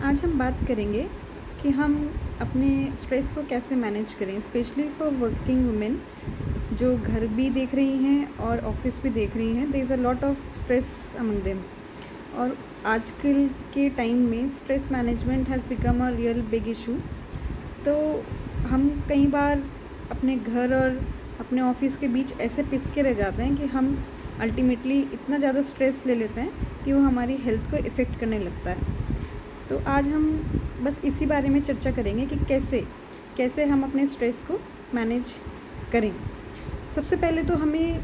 आज हम बात करेंगे कि हम अपने स्ट्रेस को कैसे मैनेज करें, स्पेशली फॉर वर्किंग वुमेन जो घर भी देख रही हैं और ऑफिस भी देख रही हैं। There is a lot of stress among them. और आजकल के टाइम में stress management has become a real big issue. तो हम कई बार अपने घर और अपने ऑफिस के बीच ऐसे पिस के रह जाते हैं कि हम अल्टीमेटली इतना ज़्यादा स्ट्रेस ले लेते हैं कि वो हमारी हेल्थ को इफ़ेक्ट करने लगता है। तो आज हम बस इसी बारे में चर्चा करेंगे कि कैसे कैसे हम अपने स्ट्रेस को मैनेज करें। सबसे पहले तो हमें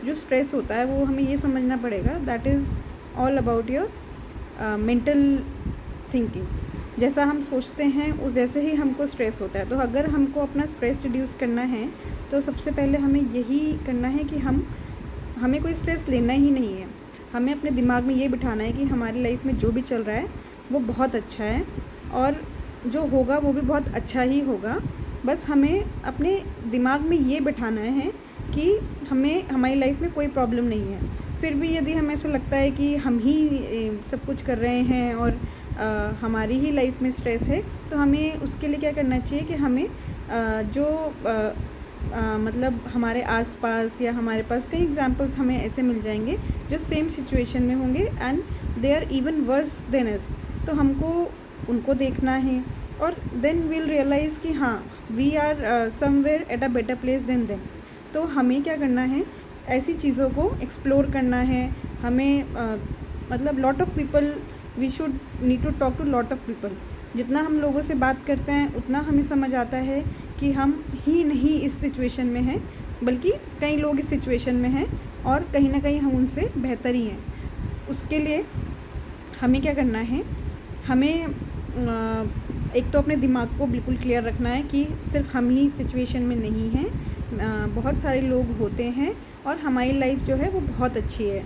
जो स्ट्रेस होता है वो हमें ये समझना पड़ेगा that is all about your mental thinking. जैसा हम सोचते हैं वैसे ही हमको स्ट्रेस होता है। तो अगर हमको अपना स्ट्रेस रिड्यूस करना है तो सबसे पहले हमें यही करना है कि हमें कोई स्ट्रेस लेना ही नहीं है। हमें अपने दिमाग में ये बिठाना है कि हमारी लाइफ में जो भी चल रहा है वो बहुत अच्छा है और जो होगा वो भी बहुत अच्छा ही होगा। बस हमें अपने दिमाग में ये बिठाना है कि हमें हमारी लाइफ में कोई प्रॉब्लम नहीं है। फिर भी यदि हमें ऐसा लगता है कि हम ही सब कुछ कर रहे हैं और हमारी ही लाइफ में स्ट्रेस है, तो हमें उसके लिए क्या करना चाहिए कि हमें मतलब हमारे आसपास या हमारे पास कई एग्जांपल्स हमें ऐसे मिल जाएंगे जो सेम सिचुएशन में होंगे and they are even worse than us. तो हमको उनको देखना है और देन वील रियलाइज़ कि हाँ we are somewhere at a better place than them. तो हमें क्या करना है, ऐसी चीज़ों को एक्सप्लोर करना है। हमें मतलब lot of people, we should need to talk to lot of people. जितना हम लोगों से बात करते हैं उतना हमें समझ आता है कि हम ही नहीं इस सिचुएशन में हैं, बल्कि कई लोग इस सिचुएशन में हैं और कहीं ना कहीं हम उनसे बेहतर ही हैं। उसके लिए हमें क्या करना है, हमें एक तो अपने दिमाग को बिल्कुल क्लियर रखना है कि सिर्फ हम ही सिचुएशन में नहीं हैं, बहुत सारे लोग होते हैं और हमारी लाइफ जो है वो बहुत अच्छी है।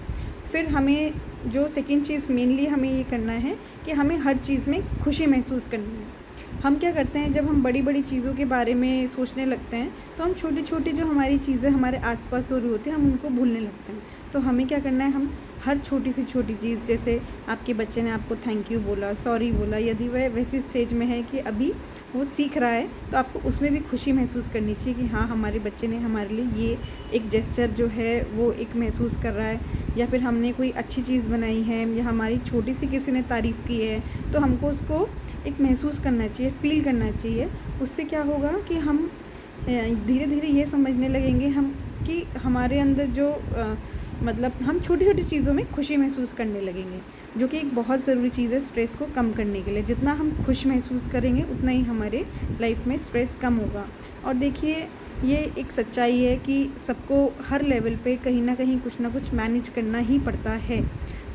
फिर हमें जो सेकंड चीज़ मेनली हमें ये करना है कि हमें हर चीज़ में खुशी महसूस करनी है। हम क्या करते हैं, जब हम बड़ी बड़ी चीज़ों के बारे में सोचने लगते हैं तो हम छोटी छोटी जो हमारी चीज़ें हमारे आसपास हो रही होती हैं हम उनको भूलने लगते हैं। तो हमें क्या करना है, हम हर छोटी सी छोटी चीज़, जैसे आपके बच्चे ने आपको थैंक यू बोला, सॉरी बोला, यदि वह वैसी स्टेज में है कि अभी वो सीख रहा है तो आपको उसमें भी खुशी महसूस करनी चाहिए कि हाँ हमारे बच्चे ने हमारे लिए ये एक जेस्चर जो है वो एक महसूस कर रहा है। या फिर हमने कोई अच्छी चीज़ बनाई है या हमारी छोटी सी किसी ने तारीफ़ की है तो हमको उसको एक महसूस करना चाहिए, फ़ील करना चाहिए। उससे क्या होगा कि हम धीरे धीरे ये समझने लगेंगे हम कि हमारे अंदर जो मतलब हम छोटी छोटी चीज़ों में खुशी महसूस करने लगेंगे, जो कि एक बहुत ज़रूरी चीज़ है स्ट्रेस को कम करने के लिए। जितना हम खुश महसूस करेंगे उतना ही हमारे लाइफ में स्ट्रेस कम होगा। और देखिए ये एक सच्चाई है कि सबको हर लेवल पे कहीं ना कहीं कुछ ना कुछ मैनेज करना ही पड़ता है।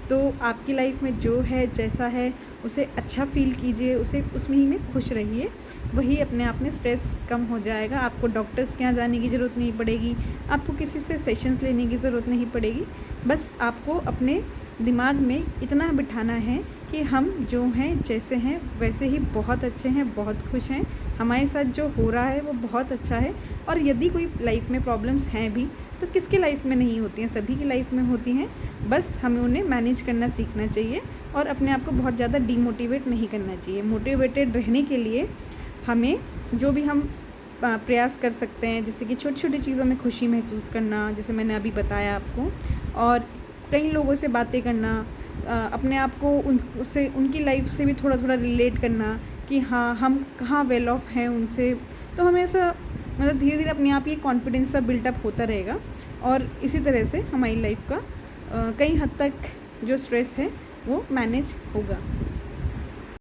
तो आपकी लाइफ में जो है जैसा है उसे अच्छा फ़ील कीजिए, उसे उसमें ही में खुश रहिए, वही अपने आप में स्ट्रेस कम हो जाएगा। आपको डॉक्टर्स के यहाँ जाने की ज़रूरत नहीं पड़ेगी, आपको किसी से सेशंस लेने की ज़रूरत नहीं पड़ेगी। बस आपको अपने दिमाग में इतना बिठाना है कि हम जो हैं जैसे हैं वैसे ही बहुत अच्छे हैं, बहुत खुश हैं, हमारे साथ जो हो रहा है वो बहुत अच्छा है। और यदि कोई लाइफ में प्रॉब्लम्स हैं भी तो किसकी लाइफ में नहीं होती हैं, सभी की लाइफ में होती हैं। बस हमें उन्हें मैनेज करना सीखना चाहिए और अपने आप को बहुत ज़्यादा डीमोटिवेट नहीं करना चाहिए। मोटिवेटेड रहने के लिए हमें जो भी हम प्रयास कर सकते हैं, जैसे कि छोटी छोटी चीज़ों में खुशी महसूस करना, जैसे मैंने अभी बताया आपको, और कई लोगों से बातें करना, अपने आप को उससे उनकी लाइफ से भी थोड़ा थोड़ा रिलेट करना कि हाँ हम कहाँ वेल ऑफ हैं उनसे। तो हमें ऐसा मतलब धीरे धीरे अपने आप ही कॉन्फिडेंस सा बिल्टअप होता रहेगा और इसी तरह से हमारी लाइफ का कई हद तक जो स्ट्रेस है वो मैनेज होगा।